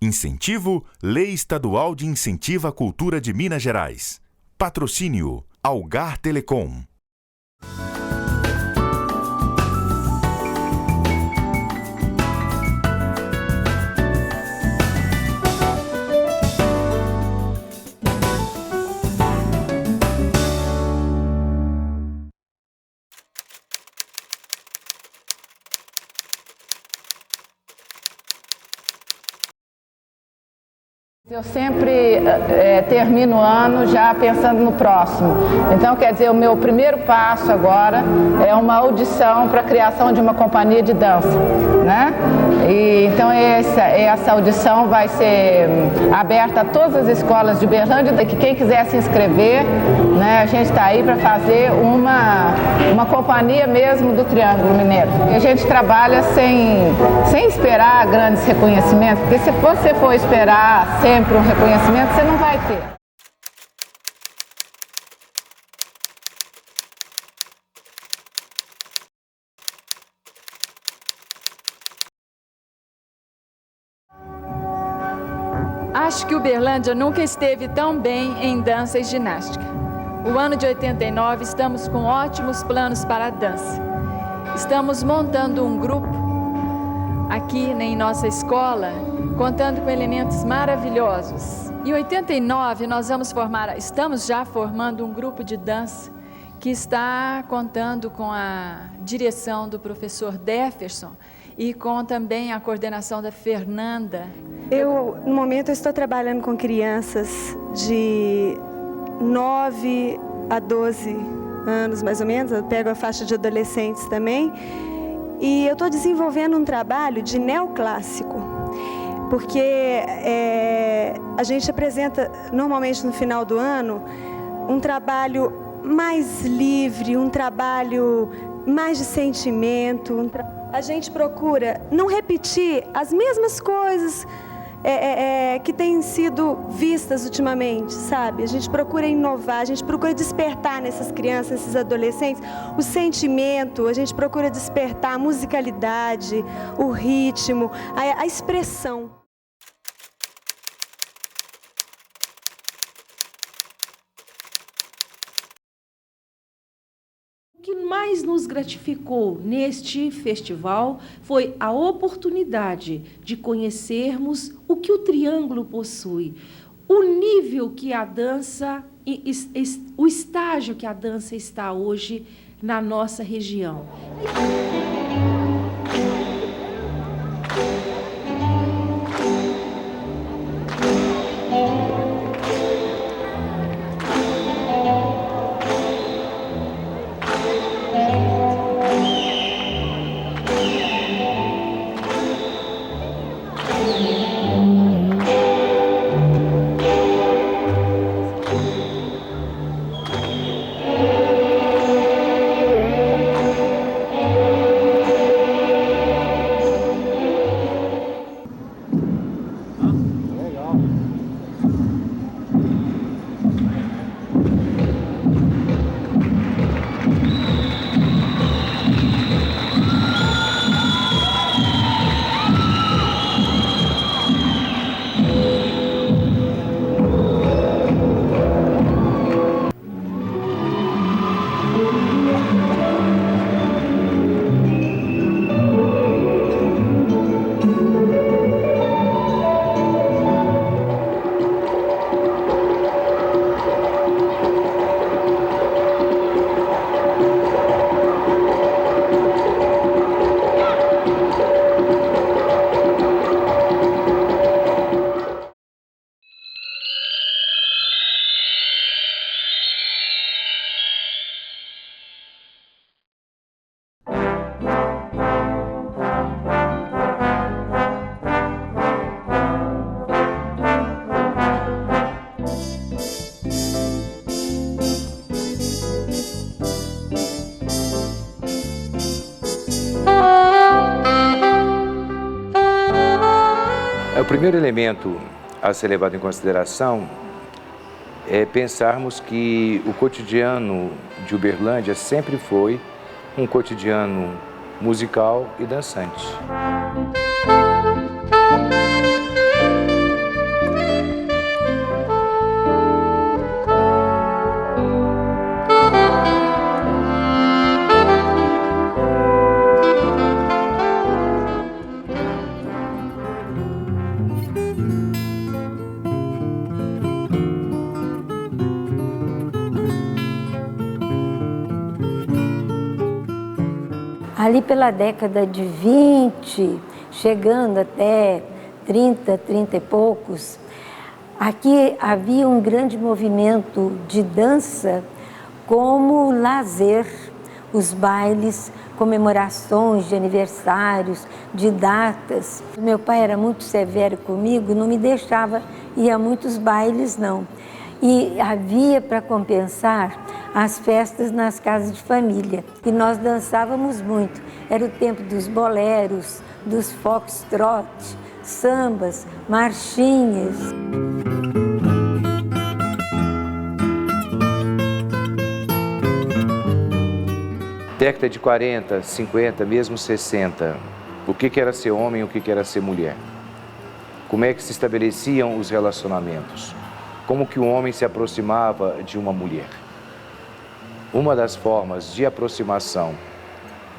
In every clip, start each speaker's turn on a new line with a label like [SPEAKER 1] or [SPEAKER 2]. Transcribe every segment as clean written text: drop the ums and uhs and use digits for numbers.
[SPEAKER 1] Incentivo, Lei Estadual de Incentivo à Cultura de Minas Gerais. Patrocínio, Algar Telecom.
[SPEAKER 2] Eu sempre termino o ano já pensando no próximo. Então, quer dizer, o meu primeiro passo agora é uma audição para a criação de uma companhia de dança, né? E, então, essa audição vai ser aberta a todas as escolas de Uberlândia, que quem quiser se inscrever, né, a gente está aí para fazer uma companhia mesmo do Triângulo Mineiro. E a gente trabalha sem esperar grandes reconhecimentos, porque se você for esperar sempre um reconhecimento, você não vai ter.
[SPEAKER 3] Acho que Uberlândia nunca esteve tão bem em dança e ginástica. O ano de 89 estamos com ótimos planos para a dança. Estamos montando um grupo aqui em nossa escola, contando com elementos maravilhosos. Em 89, estamos já formando um grupo de dança que está contando com a direção do professor Jefferson e com também a coordenação da Fernanda.
[SPEAKER 4] No momento, eu estou trabalhando com crianças de 9 a 12 anos, mais ou menos. Eu pego a faixa de adolescentes também. E eu estou desenvolvendo um trabalho de neoclássico, porque a gente apresenta, normalmente no final do ano, um trabalho mais livre, um trabalho mais de sentimento. A gente procura não repetir as mesmas coisas que têm sido vistas ultimamente, sabe? A gente procura inovar, a gente procura despertar nessas crianças, nesses adolescentes, o sentimento, a gente procura despertar a musicalidade, o ritmo, a expressão.
[SPEAKER 5] O que mais nos gratificou neste festival foi a oportunidade de conhecermos o que o Triângulo possui, o nível que a dança, o estágio que a dança está hoje na nossa região.
[SPEAKER 6] O primeiro elemento a ser levado em consideração é pensarmos que o cotidiano de Uberlândia sempre foi um cotidiano musical e dançante.
[SPEAKER 7] Ali pela década de 20, chegando até 30, 30 e poucos, aqui havia um grande movimento de dança como lazer, os bailes, comemorações de aniversários, de datas. Meu pai era muito severo comigo, não me deixava ir a muitos bailes, não. E havia, para compensar, as festas nas casas de família. E nós dançávamos muito. Era o tempo dos boleros, dos foxtrot, sambas, marchinhas.
[SPEAKER 6] Década de 40, 50, mesmo 60, o que era ser homem e o que era ser mulher? Como é que se estabeleciam os relacionamentos? Como que o homem se aproximava de uma mulher? Uma das formas de aproximação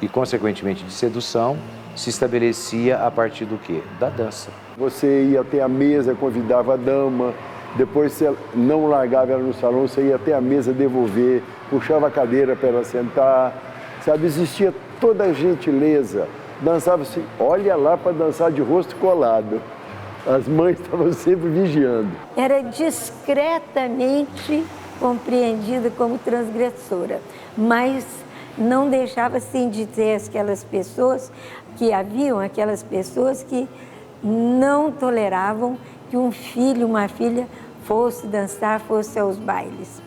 [SPEAKER 6] e, consequentemente, de sedução se estabelecia a partir do quê? Da dança.
[SPEAKER 8] Você ia até a mesa, convidava a dama, depois você não largava ela no salão, você ia até a mesa devolver, puxava a cadeira para ela sentar, sabe? Existia toda a gentileza. Dançava-se, olha lá para dançar de rosto colado. As mães estavam sempre vigiando.
[SPEAKER 7] Era discretamente compreendida como transgressora, mas não deixava assim de ter aquelas pessoas que não toleravam que um filho, uma filha fosse dançar, fosse aos bailes.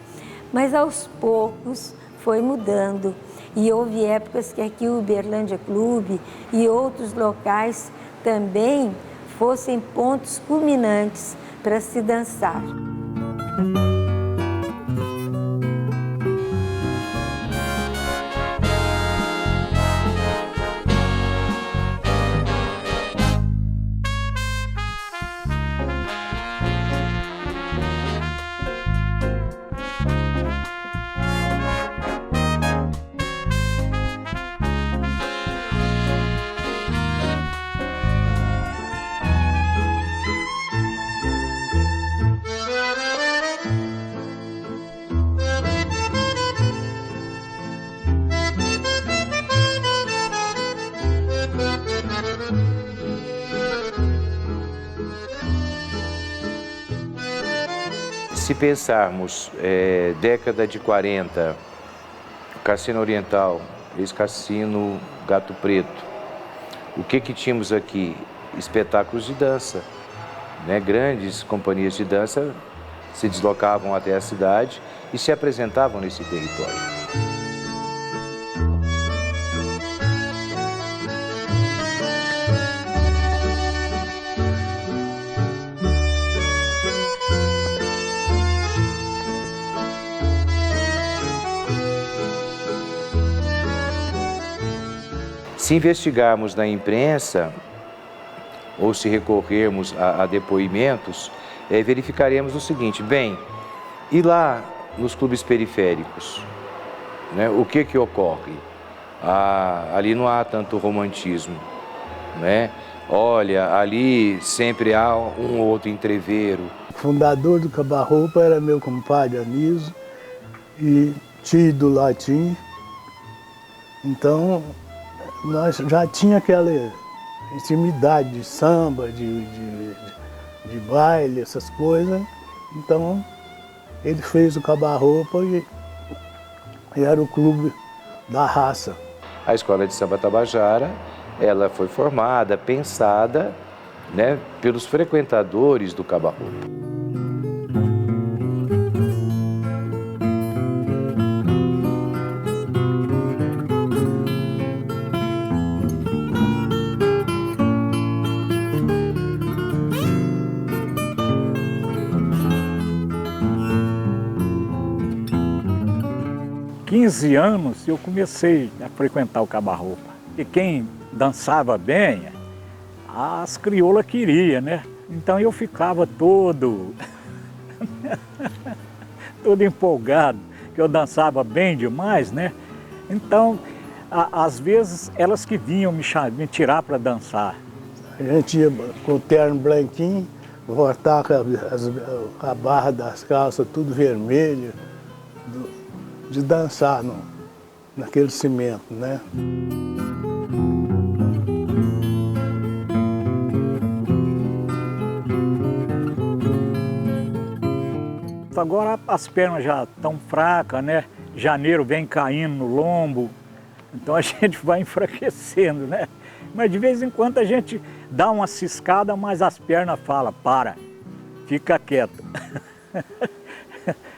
[SPEAKER 7] Mas aos poucos foi mudando e houve épocas que aqui o Uberlândia Clube e outros locais também fossem pontos culminantes para se dançar.
[SPEAKER 6] Se pensarmos década de 40, Cassino Oriental, ex-cassino Gato Preto, o que tínhamos aqui? Espetáculos de dança, né? Grandes companhias de dança se deslocavam até a cidade e se apresentavam nesse território. Se investigarmos na imprensa, ou se recorrermos a depoimentos, verificaremos o seguinte: bem, e lá nos clubes periféricos, né, o que ocorre? Ali não há tanto romantismo, né? Olha, ali sempre há um ou outro entreveiro.
[SPEAKER 9] O fundador do Caba-Roupa era meu compadre Anísio e tio do Latim. Então, nós já tinha aquela intimidade de samba, de baile, essas coisas. Então, ele fez o Caba-Roupa e era o clube da raça.
[SPEAKER 6] A Escola de Samba Tabajara, ela foi formada, pensada, né, pelos frequentadores do Caba-Roupa.
[SPEAKER 10] Com 15 anos eu comecei a frequentar o Caba-Roupa. E quem dançava bem, as crioulas queriam, né? Então eu ficava todo empolgado, que eu dançava bem demais, né? Então, às vezes, elas que vinham me tirar para dançar.
[SPEAKER 9] A gente ia com o terno branquinho, voltar com a barra das calças tudo vermelho, de dançar naquele cimento, né?
[SPEAKER 10] Agora as pernas já estão fracas, né? Janeiro vem caindo no lombo, então a gente vai enfraquecendo, né? Mas de vez em quando a gente dá uma ciscada, mas as pernas falam, para, fica quieto.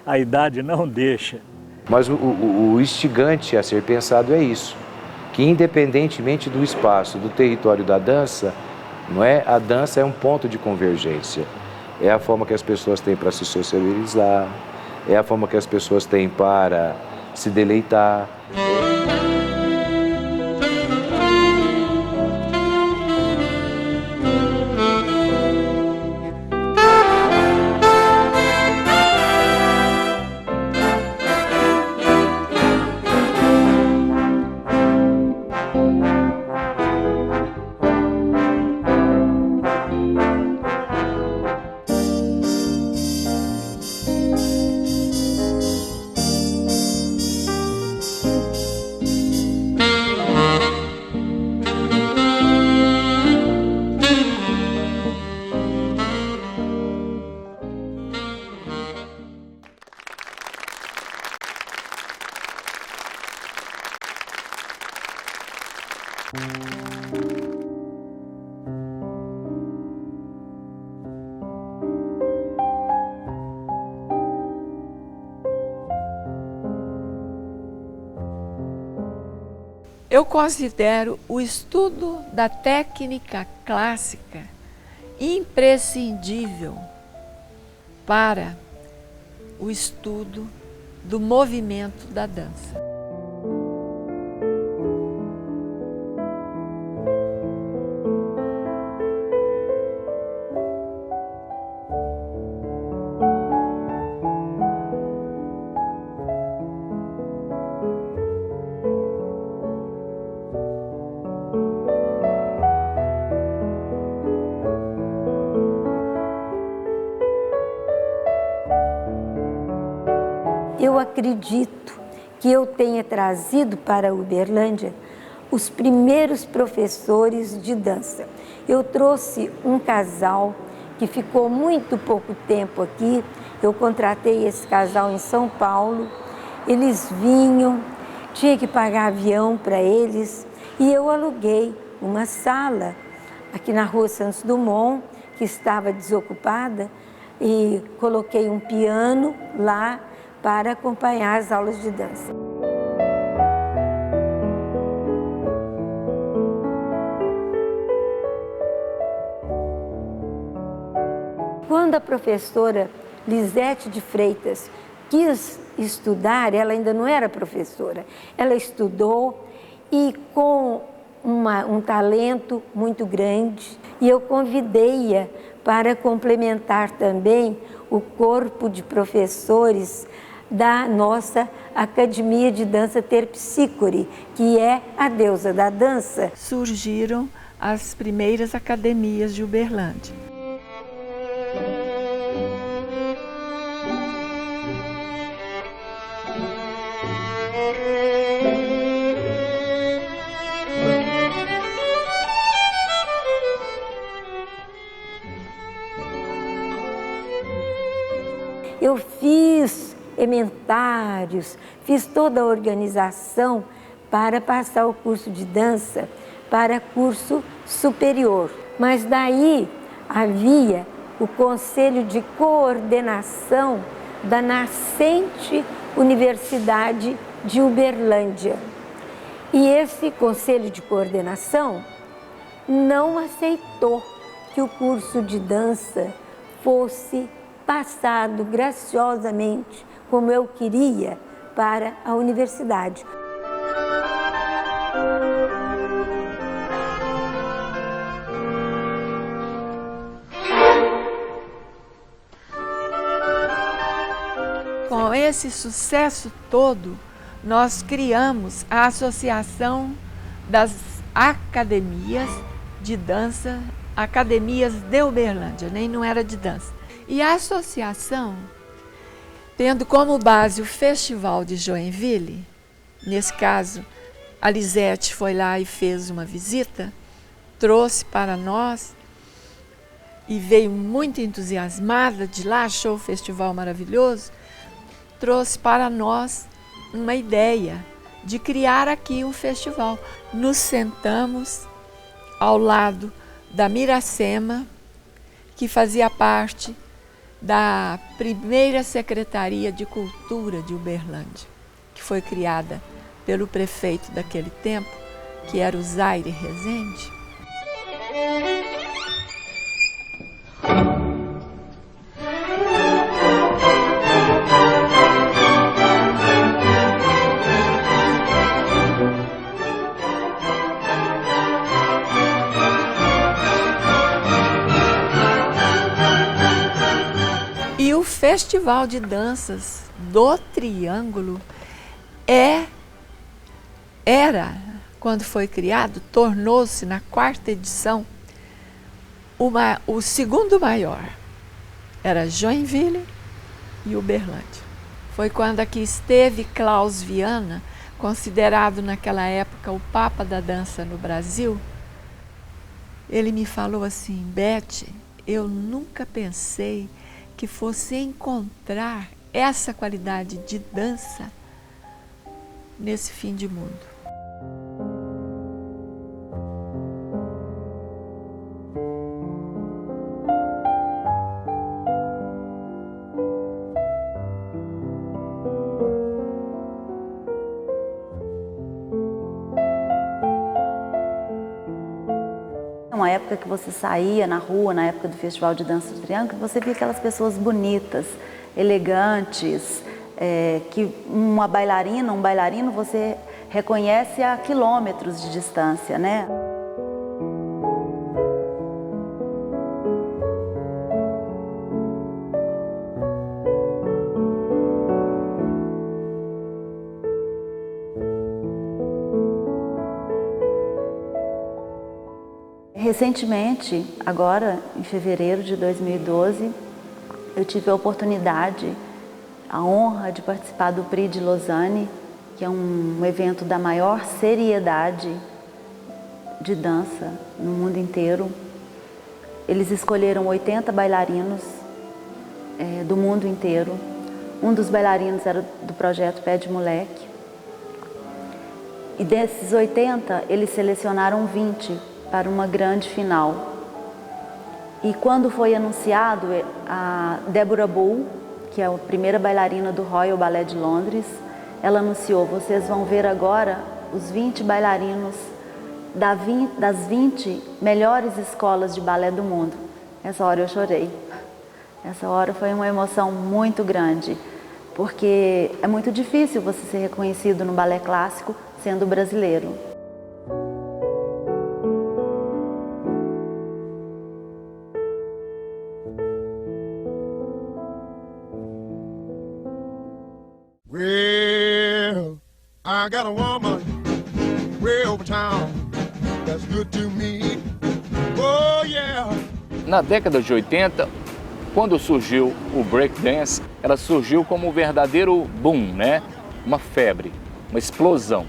[SPEAKER 10] A idade não deixa.
[SPEAKER 6] Mas o instigante a ser pensado é isso, que independentemente do espaço, do território da dança, não é? A dança é um ponto de convergência. É a forma que as pessoas têm para se socializar, é a forma que as pessoas têm para se deleitar.
[SPEAKER 3] Eu considero o estudo da técnica clássica imprescindível para o estudo do movimento da dança.
[SPEAKER 7] Eu acredito que eu tenha trazido para Uberlândia os primeiros professores de dança. Eu trouxe um casal que ficou muito pouco tempo aqui. Eu contratei esse casal em São Paulo. Eles vinham, tinha que pagar avião para eles e eu aluguei uma sala aqui na Rua Santos Dumont, que estava desocupada, e coloquei um piano lá para acompanhar as aulas de dança. Quando a professora Lisete de Freitas quis estudar, ela ainda não era professora, ela estudou e com um talento muito grande, e eu convidei-a para complementar também o corpo de professores da nossa Academia de Dança Terpsícore, que é a deusa da dança.
[SPEAKER 3] Surgiram as primeiras academias de Uberlândia.
[SPEAKER 7] Eu fiz ementários, fiz toda a organização para passar o curso de dança para curso superior. Mas daí havia o Conselho de Coordenação da nascente Universidade de Uberlândia. E esse Conselho de Coordenação não aceitou que o curso de dança fosse passado graciosamente, como eu queria, para a universidade.
[SPEAKER 3] Com esse sucesso todo, nós criamos a Associação das Academias de Dança academias de Uberlândia, nem não era de dança. E a associação, tendo como base o Festival de Joinville, nesse caso, a Lisete foi lá e fez uma visita, trouxe para nós e veio muito entusiasmada de lá, achou o festival maravilhoso, trouxe para nós uma ideia de criar aqui um festival. Nos sentamos ao lado da Miracema, que fazia parte da primeira Secretaria de Cultura de Uberlândia, que foi criada pelo prefeito daquele tempo, que era o Zaire Rezende. E o Festival de Danças do Triângulo era, quando foi criado, tornou-se na 4ª edição o segundo maior. Era Joinville e Uberlândia. Foi quando aqui esteve Klaus Viana, considerado naquela época o Papa da dança no Brasil. Ele me falou assim: Beth, eu nunca pensei que fosse encontrar essa qualidade de dança nesse fim de mundo.
[SPEAKER 11] Uma época que você saía na rua, na época do Festival de Dança do Triângulo, você via aquelas pessoas bonitas, elegantes, que uma bailarina, um bailarino, você reconhece a quilômetros de distância, né? Recentemente, agora em fevereiro de 2012, eu tive a oportunidade, a honra de participar do Prix de Lausanne, que é um evento da maior seriedade de dança no mundo inteiro. Eles escolheram 80 bailarinos do mundo inteiro. Um dos bailarinos era do projeto Pé de Moleque. E desses 80, eles selecionaram 20 para uma grande final. E quando foi anunciado, a Deborah Bull, que é a primeira bailarina do Royal Ballet de Londres, ela anunciou: vocês vão ver agora os 20 bailarinos das 20 melhores escolas de balé do mundo. Essa hora eu chorei. Essa hora foi uma emoção muito grande, porque é muito difícil você ser reconhecido no balé clássico sendo brasileiro.
[SPEAKER 12] Well, I got a woman way over town that's good to me. Oh yeah.
[SPEAKER 13] Na década de 80, quando surgiu o breakdance, ela surgiu como um verdadeiro boom, né? Uma febre, uma explosão.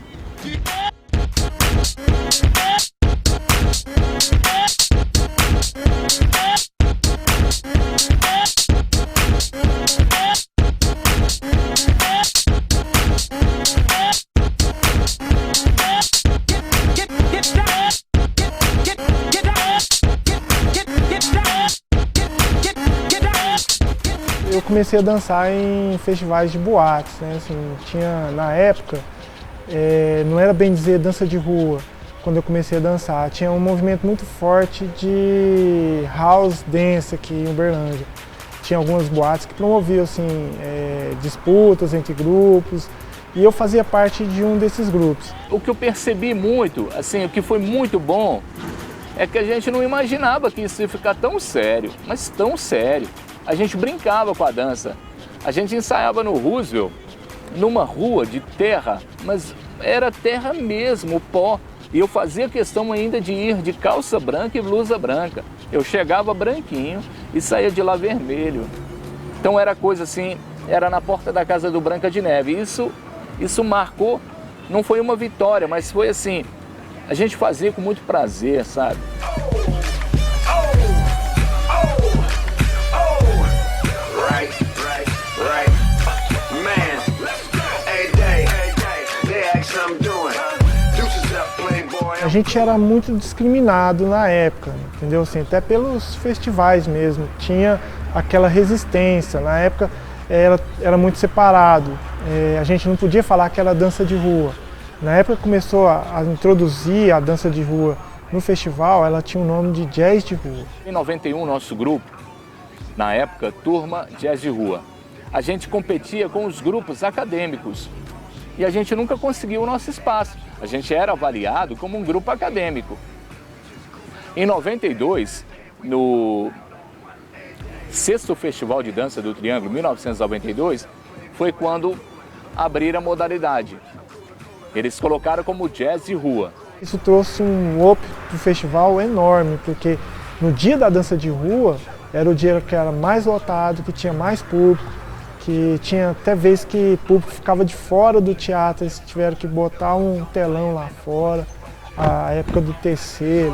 [SPEAKER 14] Eu comecei a dançar em festivais de boates, né? Assim, tinha, na época, não era bem dizer dança de rua, quando eu comecei a dançar. Tinha um movimento muito forte de house dance aqui em Uberlândia. Tinha algumas boates que promoviam assim, disputas entre grupos, e eu fazia parte de um desses grupos.
[SPEAKER 13] O que eu percebi muito, assim, o que foi muito bom, é que a gente não imaginava que isso ia ficar tão sério, mas tão sério. A gente brincava com a dança. A gente ensaiava no Roosevelt, numa rua de terra, mas era terra mesmo, pó. E eu fazia questão ainda de ir de calça branca e blusa branca. Eu chegava branquinho e saía de lá vermelho. Então era coisa assim, era na porta da casa do Branca de Neve. Isso marcou, não foi uma vitória, mas foi assim, a gente fazia com muito prazer, sabe?
[SPEAKER 14] A gente era muito discriminado na época, entendeu? Assim, até pelos festivais mesmo, tinha aquela resistência. Na época era muito separado, a gente não podia falar que era dança de rua. Na época que começou a introduzir a dança de rua no festival, ela tinha o nome de jazz de rua.
[SPEAKER 13] Em 91, nosso grupo, na época, Turma Jazz de Rua, a gente competia com os grupos acadêmicos e a gente nunca conseguiu o nosso espaço. A gente era avaliado como um grupo acadêmico. Em 92, no 6º Festival de Dança do Triângulo, 1992, foi quando abriram a modalidade. Eles colocaram como jazz de rua.
[SPEAKER 14] Isso trouxe um up pro festival enorme, porque no dia da dança de rua era o dia que era mais lotado, que tinha mais público, que tinha até vezes que o público ficava de fora do teatro, eles tiveram que botar um telão lá fora, a época do TC.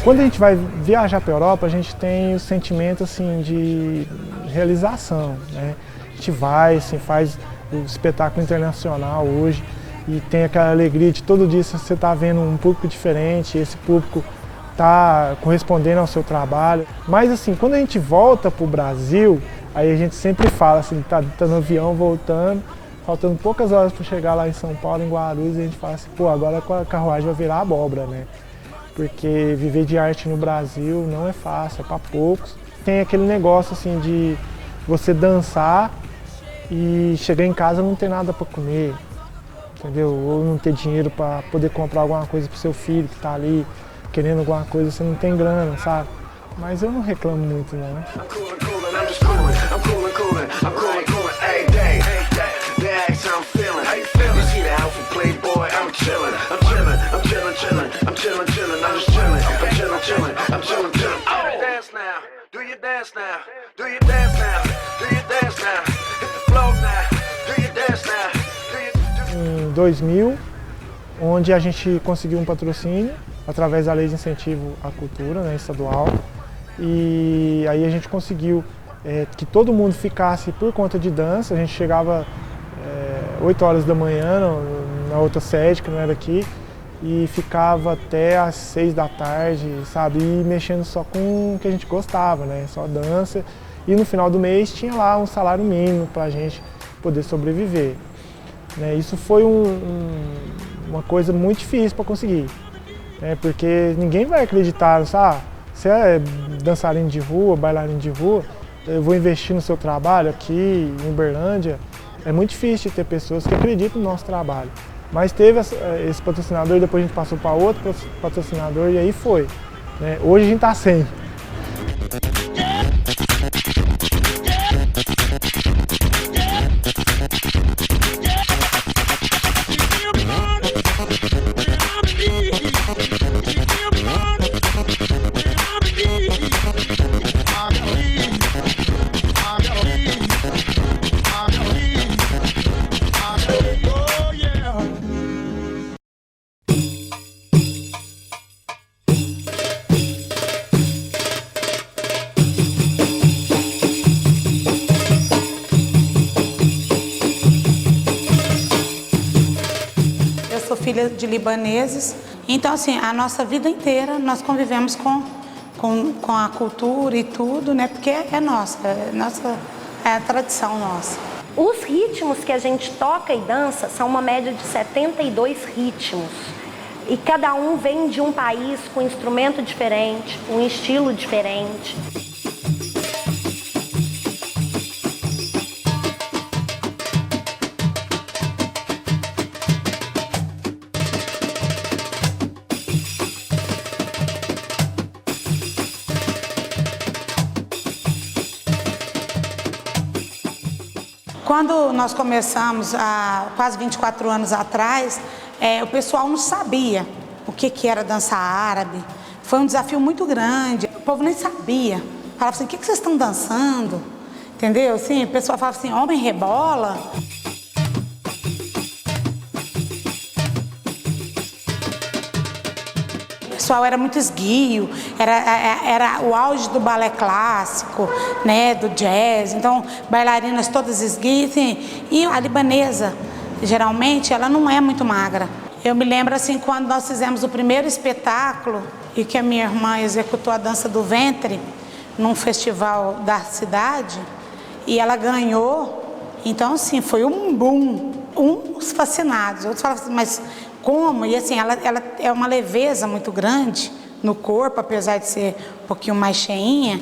[SPEAKER 14] Quando a gente vai viajar para a Europa, a gente tem o sentimento assim, de realização, né? A gente vai, assim, faz o espetáculo internacional hoje e tem aquela alegria de todo dia você está vendo um público diferente, esse público está correspondendo ao seu trabalho. Mas assim, quando a gente volta para o Brasil, aí a gente sempre fala assim, tá no avião voltando, faltando poucas horas para chegar lá em São Paulo, em Guarulhos, e a gente fala assim, pô, agora a carruagem vai virar abóbora, né? Porque viver de arte no Brasil não é fácil, é para poucos. Tem aquele negócio assim de você dançar e chegar em casa não ter nada para comer, entendeu? Ou não ter dinheiro para poder comprar alguma coisa para o seu filho que está ali querendo alguma coisa, você não tem grana, sabe? Mas eu não reclamo muito, não. Em 2000, onde a gente conseguiu um patrocínio através da Lei de Incentivo à Cultura, né, estadual, e aí a gente conseguiu que todo mundo ficasse por conta de dança. A gente chegava 8 horas da manhã na outra sede, que não era aqui, e ficava até às 6 da tarde, sabe, e mexendo só com o que a gente gostava, né, só dança, e no final do mês tinha lá um salário mínimo para a gente poder sobreviver. Né, isso foi uma coisa muito difícil para conseguir, né, porque ninguém vai acreditar, sabe, você é dançarino de rua, bailarino de rua, eu vou investir no seu trabalho aqui em Uberlândia. É muito difícil ter pessoas que acreditam no nosso trabalho. Mas teve esse patrocinador, depois a gente passou para outro patrocinador e aí foi. Né? Hoje a gente está sem.
[SPEAKER 15] Filha de libaneses, então assim, a nossa vida inteira nós convivemos com a cultura e tudo, né? Porque é nossa, é a tradição nossa.
[SPEAKER 16] Os ritmos que a gente toca e dança são uma média de 72 ritmos. E cada um vem de um país com um instrumento diferente, um estilo diferente.
[SPEAKER 15] Quando nós começamos, há quase 24 anos atrás, o pessoal não sabia o que era dança árabe. Foi um desafio muito grande, o povo nem sabia. Falava assim, o que vocês estão dançando? Entendeu? Assim, o pessoal falava assim, homem rebola. O pessoal era muito esguio, era o auge do balé clássico, né, do jazz, então bailarinas todas esguias, assim, e a libanesa, geralmente, ela não é muito magra. Eu me lembro assim, quando nós fizemos o primeiro espetáculo e que a minha irmã executou a dança do ventre num festival da cidade e ela ganhou, então assim, foi um boom, uns fascinados, outros falavam assim, mas como? E assim, ela é uma leveza muito grande no corpo, apesar de ser um pouquinho mais cheinha.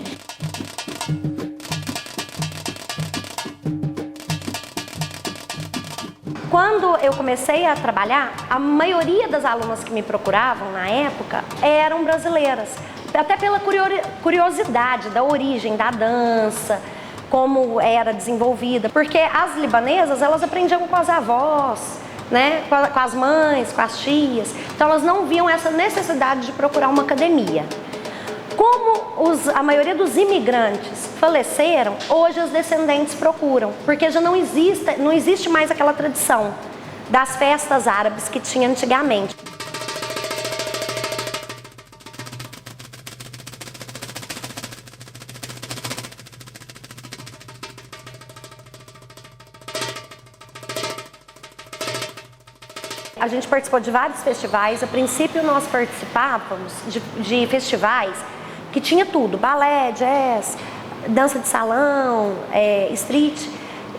[SPEAKER 16] Quando eu comecei a trabalhar, a maioria das alunas que me procuravam na época eram brasileiras. Até pela curiosidade da origem da dança, como era desenvolvida. Porque as libanesas, elas aprendiam com as avós, né? Com as mães, com as tias. Então elas não viam essa necessidade de procurar uma academia. Como a maioria dos imigrantes faleceram, hoje os descendentes procuram, porque já não existe mais aquela tradição das festas árabes que tinha antigamente. A gente participou de vários festivais. A princípio nós participávamos de festivais que tinha tudo, balé, jazz, dança de salão, street,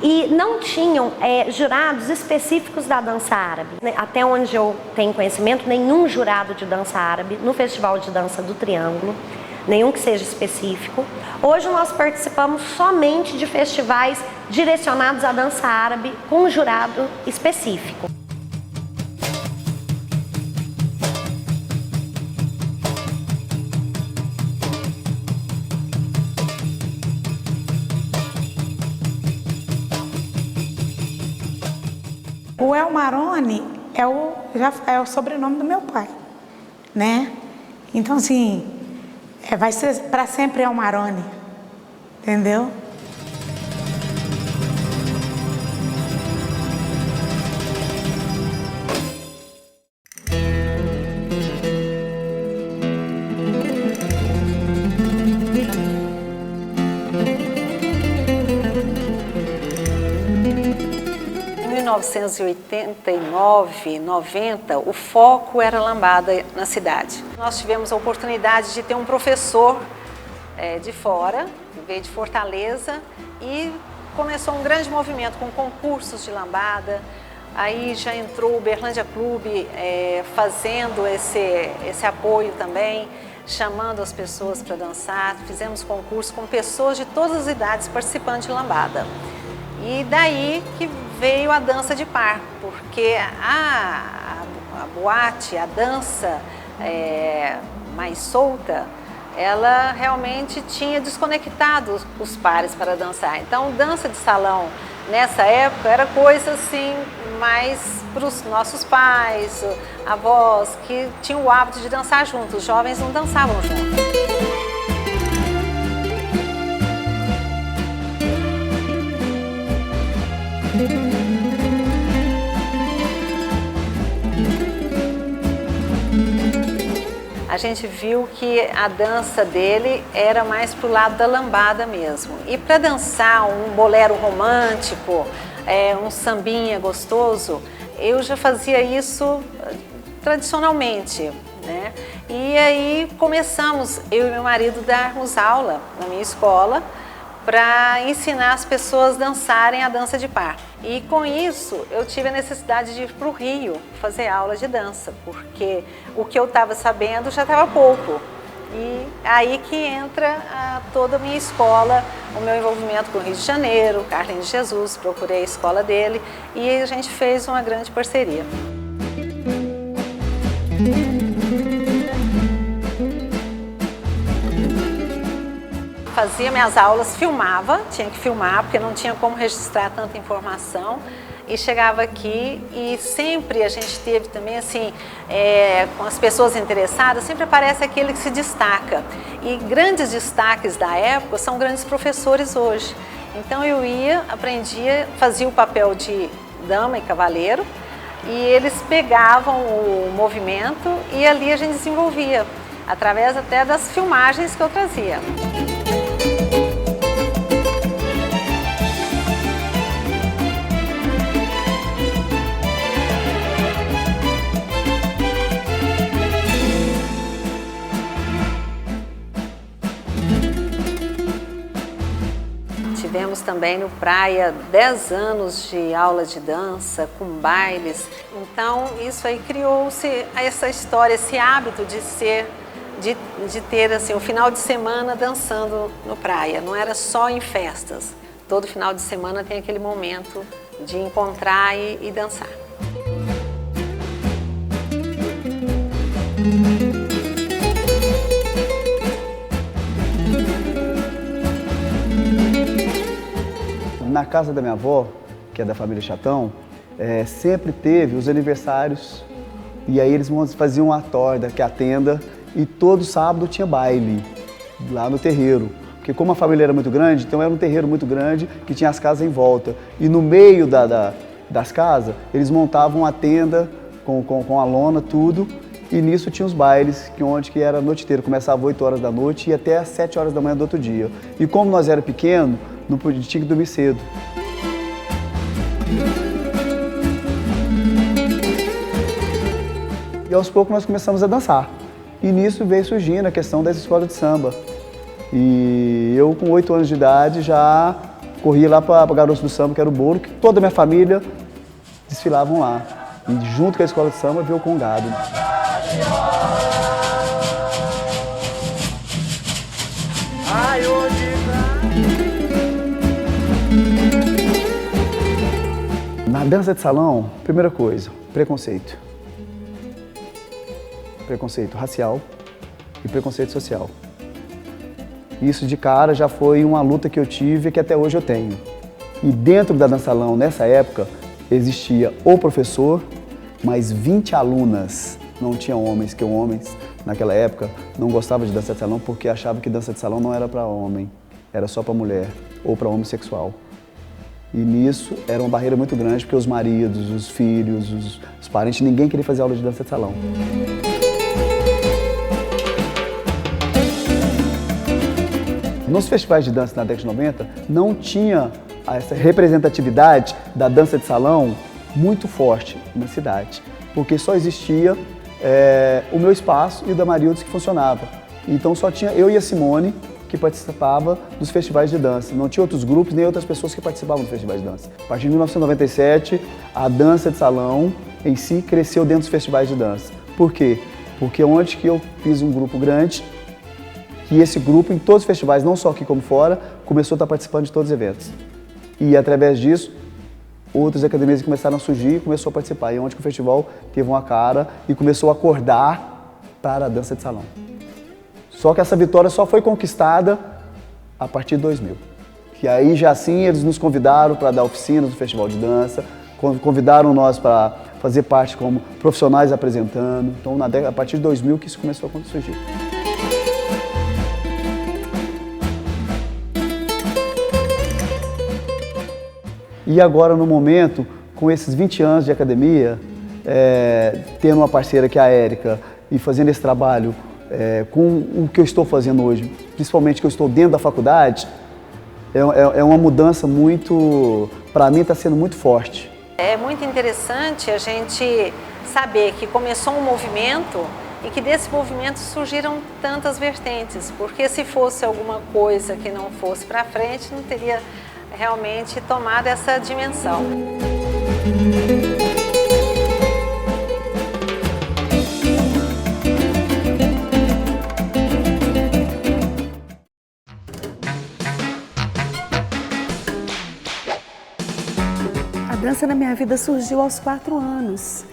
[SPEAKER 16] e não tinham jurados específicos da dança árabe. Até onde eu tenho conhecimento, nenhum jurado de dança árabe no Festival de Dança do Triângulo, nenhum que seja específico. Hoje nós participamos somente de festivais direcionados à dança árabe com um jurado específico.
[SPEAKER 15] O El Maroni é o sobrenome do meu pai, né? Então, assim, vai ser para sempre El Maroni, entendeu?
[SPEAKER 17] Em 1989, 90, o foco era lambada na cidade. Nós tivemos a oportunidade de ter um professor de fora, que veio de Fortaleza, e começou um grande movimento com concursos de lambada. Aí já entrou o Uberlândia Clube fazendo esse apoio também, chamando as pessoas para dançar. Fizemos concurso com pessoas de todas as idades participando de lambada. E daí que veio a dança de par, porque a boate, a dança mais solta, ela realmente tinha desconectado os pares para dançar. Então, dança de salão nessa época era coisa assim mais para os nossos pais, avós, que tinham o hábito de dançar juntos. Os jovens não dançavam juntos. A gente viu que a dança dele era mais pro lado da lambada mesmo. E para dançar um bolero romântico, um sambinha gostoso, eu já fazia isso tradicionalmente, né? E aí começamos, eu e meu marido, darmos aula na minha escola para ensinar as pessoas a dançarem a dança de par. E com isso eu tive a necessidade de ir para o Rio fazer aula de dança, porque o que eu estava sabendo já estava pouco. E aí que entra toda a minha escola, o meu envolvimento com o Rio de Janeiro, Carlinhos de Jesus, procurei a escola dele e a gente fez uma grande parceria. fazia minhas aulas, filmava, tinha que filmar, porque não tinha como registrar tanta informação. E chegava aqui e sempre a gente teve também, assim, com as pessoas interessadas, sempre aparece aquele que se destaca. E grandes destaques da época são grandes professores hoje. Então eu ia, aprendia, fazia o papel de dama e cavaleiro, e eles pegavam o movimento e ali a gente desenvolvia, através até das filmagens que eu trazia. Tivemos também no Praia 10 anos de aula de dança, com bailes. Então isso aí criou-se essa história, esse hábito de ter assim, o final de semana dançando no praia. Não era só em festas. Todo final de semana tem aquele momento de encontrar e dançar.
[SPEAKER 18] Na casa da minha avó, que é da família Chatão, sempre teve os aniversários, e aí eles faziam a torda, que é a tenda, e todo sábado tinha baile lá no terreiro. Porque como a família era muito grande, então era um terreiro muito grande que tinha as casas em volta. E no meio das casas, eles montavam a tenda com a lona, tudo, e nisso tinha os bailes, que era a noite inteira, começava às 8 horas da noite e ia até às 7 horas da manhã do outro dia. E como nós era pequeno, não podia, tinha que dormir cedo. E aos poucos nós começamos a dançar. E nisso veio surgindo a questão das escolas de samba. E eu, com 8 anos de idade, já corria lá para Garotos do Samba, que era o bolo, que toda a minha família desfilavam lá. E junto com a escola de samba veio o congado. Na dança de salão, primeira coisa, preconceito. Preconceito racial e preconceito social. Isso de cara já foi uma luta que eu tive e que até hoje eu tenho. E dentro da dança salão, nessa época, existia o professor, mais 20 alunas. Não tinha homens, que homens naquela época não gostavam de dança de salão porque achavam que dança de salão não era para homem, era só para mulher ou para homossexual. E nisso era uma barreira muito grande porque os maridos, os filhos, os parentes, ninguém queria fazer aula de dança de salão. Nos festivais de dança na década de 90, não tinha essa representatividade da dança de salão muito forte na cidade, porque só existia o meu espaço e o da Marildes que funcionava. Então só tinha eu e a Simone que participava dos festivais de dança. Não tinha outros grupos nem outras pessoas que participavam dos festivais de dança. A partir de 1997, a dança de salão em si cresceu dentro dos festivais de dança. Por quê? Porque onde que eu fiz um grupo grande, e esse grupo, em todos os festivais, não só aqui como fora, começou a estar participando de todos os eventos. E através disso, outras academias começaram a surgir e começou a participar. E onde que o festival teve uma cara e começou a acordar para a dança de salão. Só que essa vitória só foi conquistada a partir de 2000. E aí já assim eles nos convidaram para dar oficinas do festival de dança, convidaram nós para fazer parte como profissionais apresentando. Então a partir de 2000 que isso começou a surgir. E agora no momento, com esses 20 anos de academia, tendo uma parceira que é a Érica e fazendo esse trabalho com o que eu estou fazendo hoje, principalmente que eu estou dentro da faculdade, é uma mudança muito, para mim está sendo muito forte.
[SPEAKER 17] É muito interessante a gente saber que começou um movimento e que desse movimento surgiram tantas vertentes, porque se fosse alguma coisa que não fosse para frente, não teria realmente tomado essa dimensão.
[SPEAKER 19] A dança na minha vida surgiu aos 4 anos.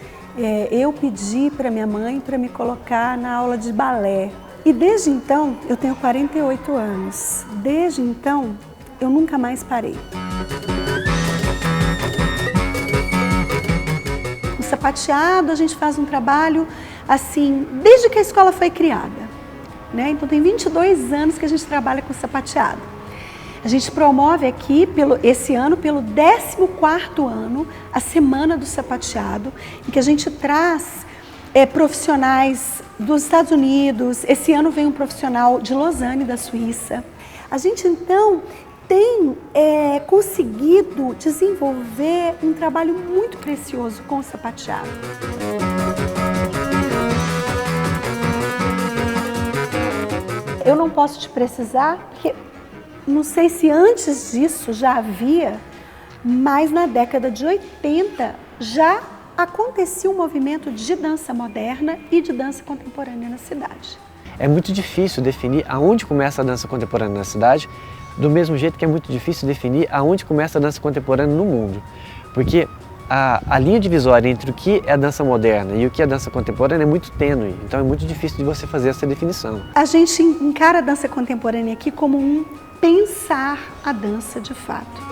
[SPEAKER 19] Eu pedi para minha mãe para me colocar na aula de balé. E desde então, eu tenho 48 anos, desde então eu nunca mais parei. O sapateado, a gente faz um trabalho assim, desde que a escola foi criada, né? Então tem 22 anos que a gente trabalha com sapateado. A gente promove aqui, esse ano, pelo 14º ano, a Semana do Sapateado, em que a gente traz profissionais dos Estados Unidos. Esse ano vem um profissional de Lausanne, da Suíça. A gente, então, tem conseguido desenvolver um trabalho muito precioso com o sapateado. Eu não posso te precisar, porque não sei se antes disso já havia, mas na década de 80 já acontecia um movimento de dança moderna e de dança contemporânea na cidade.
[SPEAKER 20] É muito difícil definir aonde começa a dança contemporânea na cidade, do mesmo jeito que é muito difícil definir aonde começa a dança contemporânea no mundo. Porque a linha divisória entre o que é dança moderna e o que é dança contemporânea é muito tênue, então é muito difícil de você fazer essa definição.
[SPEAKER 19] A gente encara a dança contemporânea aqui como um pensar a dança de fato.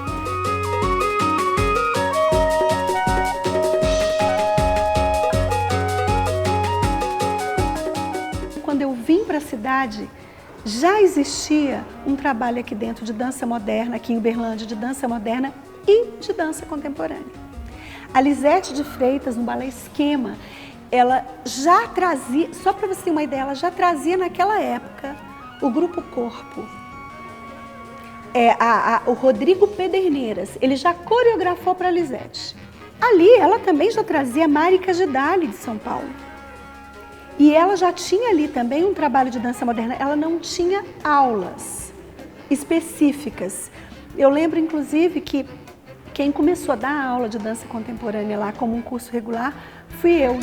[SPEAKER 19] Quando eu vim para a cidade, já existia um trabalho aqui dentro de dança moderna, aqui em Uberlândia, de dança moderna e de dança contemporânea. A Lisete de Freitas, no Balé Esquema, ela já trazia, só para você ter uma ideia, ela já trazia naquela época o Grupo Corpo. O Rodrigo Pederneiras, ele já coreografou para a Lisete. Ali, ela também já trazia a Marica Gidali, de São Paulo. E ela já tinha ali também um trabalho de dança moderna. Ela não tinha aulas específicas. Eu lembro, inclusive, que quem começou a dar aula de dança contemporânea lá como um curso regular fui eu.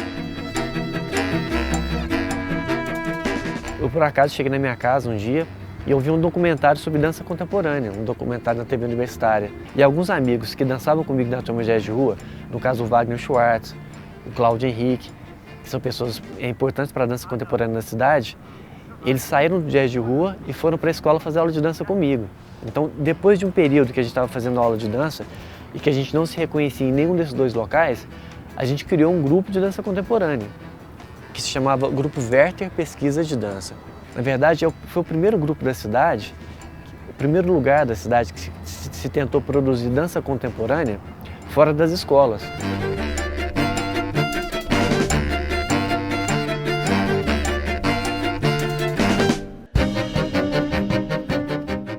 [SPEAKER 20] Eu, por acaso, cheguei na minha casa um dia e eu vi um documentário sobre dança contemporânea, um documentário na TV universitária. E alguns amigos que dançavam comigo na turma de jazz de rua, no caso o Wagner Schwartz, o Cláudio Henrique, que são pessoas importantes para a dança contemporânea na cidade, eles saíram do jazz de rua e foram para a escola fazer aula de dança comigo. Então, depois de um período que a gente estava fazendo aula de dança e que a gente não se reconhecia em nenhum desses dois locais, a gente criou um grupo de dança contemporânea, que se chamava Grupo Werther Pesquisa de Dança. Na verdade, foi o primeiro grupo da cidade, o primeiro lugar da cidade que se tentou produzir dança contemporânea fora das escolas.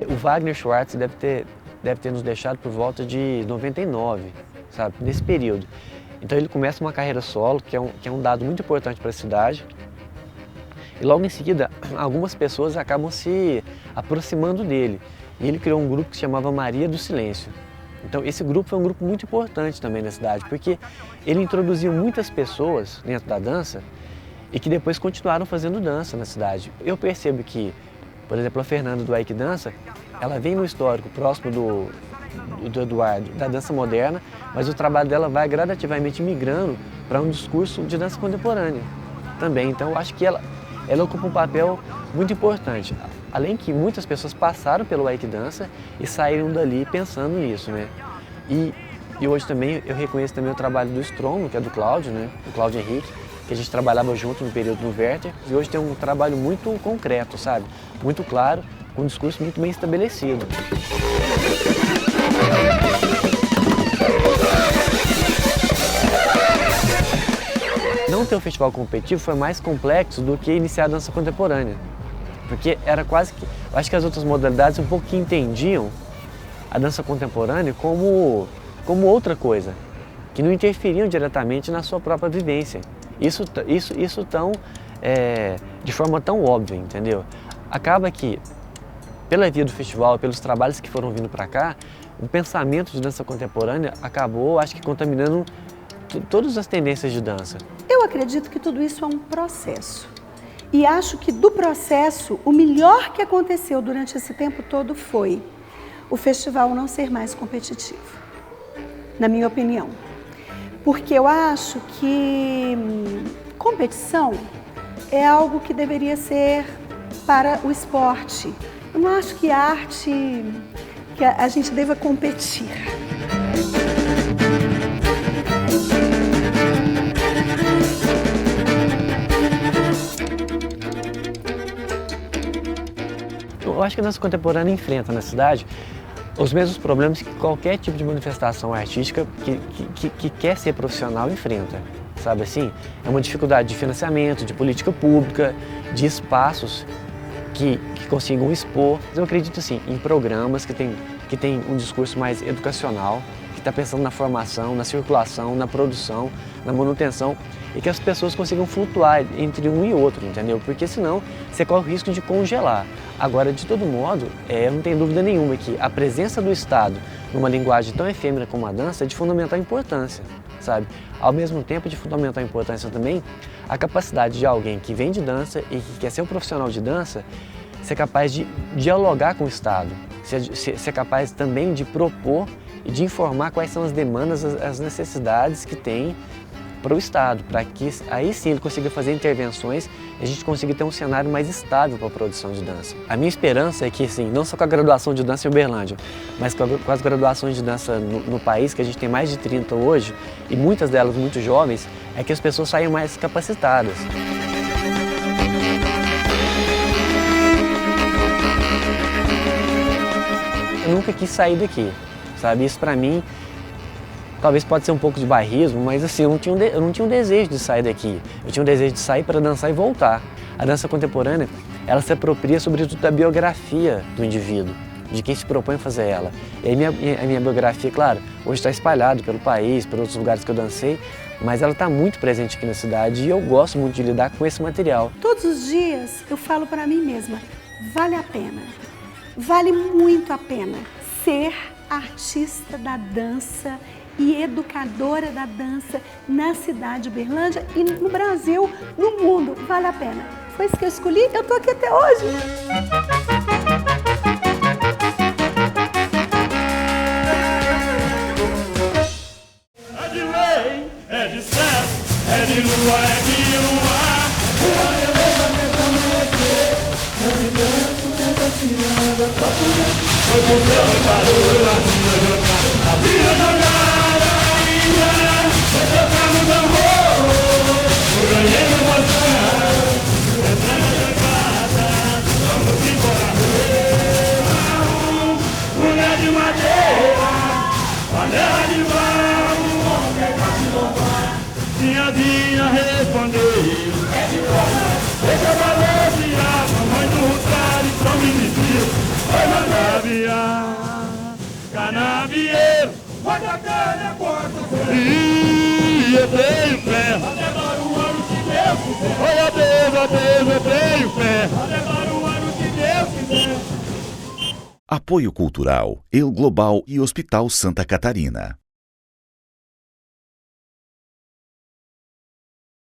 [SPEAKER 20] O Wagner Schwartz deve ter nos deixado por volta de 99, sabe, nesse período. Então ele começa uma carreira solo, que é um dado muito importante para a cidade. E logo em seguida, algumas pessoas acabam se aproximando dele. E ele criou um grupo que se chamava Maria do Silêncio. Então esse grupo foi um grupo muito importante também na cidade, porque ele introduziu muitas pessoas dentro da dança e que depois continuaram fazendo dança na cidade. Eu percebo que, por exemplo, a Fernanda do Ike Dança, ela vem no histórico próximo do Eduardo, da dança moderna, mas o trabalho dela vai gradativamente migrando para um discurso de dança contemporânea também. Então eu acho que ela ocupa um papel muito importante. Além que muitas pessoas passaram pelo Ike Dança e saíram dali pensando nisso, né? E hoje também eu reconheço também o trabalho do Stromo, que é do Cláudio, né? Do Cláudio Henrique, que a gente trabalhava junto no período do Werther, e hoje tem um trabalho muito concreto, sabe? Muito claro, com um discurso muito bem estabelecido. Não ter um festival competitivo foi mais complexo do que iniciar a dança contemporânea, porque era quase que, eu acho que as outras modalidades um pouco que entendiam a dança contemporânea como outra coisa, que não interferiam diretamente na sua própria vivência. Isso de forma tão óbvia, entendeu? Acaba que, pela via do festival, pelos trabalhos que foram vindo para cá, o pensamento de dança contemporânea acabou, acho que, contaminando todas as tendências de dança.
[SPEAKER 19] Eu acredito que tudo isso é um processo. E acho que do processo, o melhor que aconteceu durante esse tempo todo foi o festival não ser mais competitivo, na minha opinião. Porque eu acho que competição é algo que deveria ser para o esporte. Eu não acho que que a gente deva competir.
[SPEAKER 20] Eu acho que a dança contemporânea enfrenta na cidade os mesmos problemas que qualquer tipo de manifestação artística que quer ser profissional enfrenta, sabe assim? É uma dificuldade de financiamento, de política pública, de espaços que consigam expor. Eu acredito assim, em programas que tem um discurso mais educacional, que está pensando na formação, na circulação, na produção, na manutenção, e que as pessoas consigam flutuar entre um e outro, entendeu? Porque senão você corre o risco de congelar. Agora, de todo modo, não tem dúvida nenhuma que a presença do Estado numa linguagem tão efêmera como a dança é de fundamental importância, sabe? Ao mesmo tempo, de fundamental importância também a capacidade de alguém que vem de dança e que quer ser um profissional de dança ser capaz de dialogar com o Estado, ser capaz também de propor e de informar quais são as demandas, as necessidades que tem para o Estado, para que aí sim ele consiga fazer intervenções e a gente consiga ter um cenário mais estável para a produção de dança. A minha esperança é que, assim, não só com a graduação de dança em Uberlândia, mas com as graduações de dança no país, que a gente tem mais de 30 hoje, e muitas delas muito jovens, é que as pessoas saiam mais capacitadas. Eu nunca quis sair daqui, sabe? Isso para mim talvez pode ser um pouco de bairrismo, mas assim, eu não tinha um desejo de sair daqui. Eu tinha um desejo de sair para dançar e voltar. A dança contemporânea, ela se apropria sobretudo da biografia do indivíduo, de quem se propõe a fazer ela. E aí a minha biografia, claro, hoje está espalhada pelo país, por outros lugares que eu dancei, mas ela está muito presente aqui na cidade e eu gosto muito de lidar com esse material.
[SPEAKER 19] Todos os dias eu falo para mim mesma, vale a pena, vale muito a pena ser artista da dança e educadora da dança na cidade de Uberlândia e no Brasil, no mundo. Vale a pena. Foi isso que eu escolhi, eu estou aqui até hoje.
[SPEAKER 12] É de lei, é de certo, é de lua, é de luar. Foi por céu e barulho, a vida jogada ainda, foi tocar no tambor, eu ganhei no botão, entrando na casa, vamos embora, mulher de madeira, panela de barro, Tinhazinha respondeu, é de boa, deixa eu balancear, mamãe do Rosário, São Benedito. Vai canaviar, canavieiro, vai da cana, porta. E eu tenho fé. Até Baruano, se Deus quiser. Olha Deus, eu tenho fé. Até Baruano, se Deus quiser.
[SPEAKER 1] Apoio Cultural, El Global e Hospital Santa Catarina.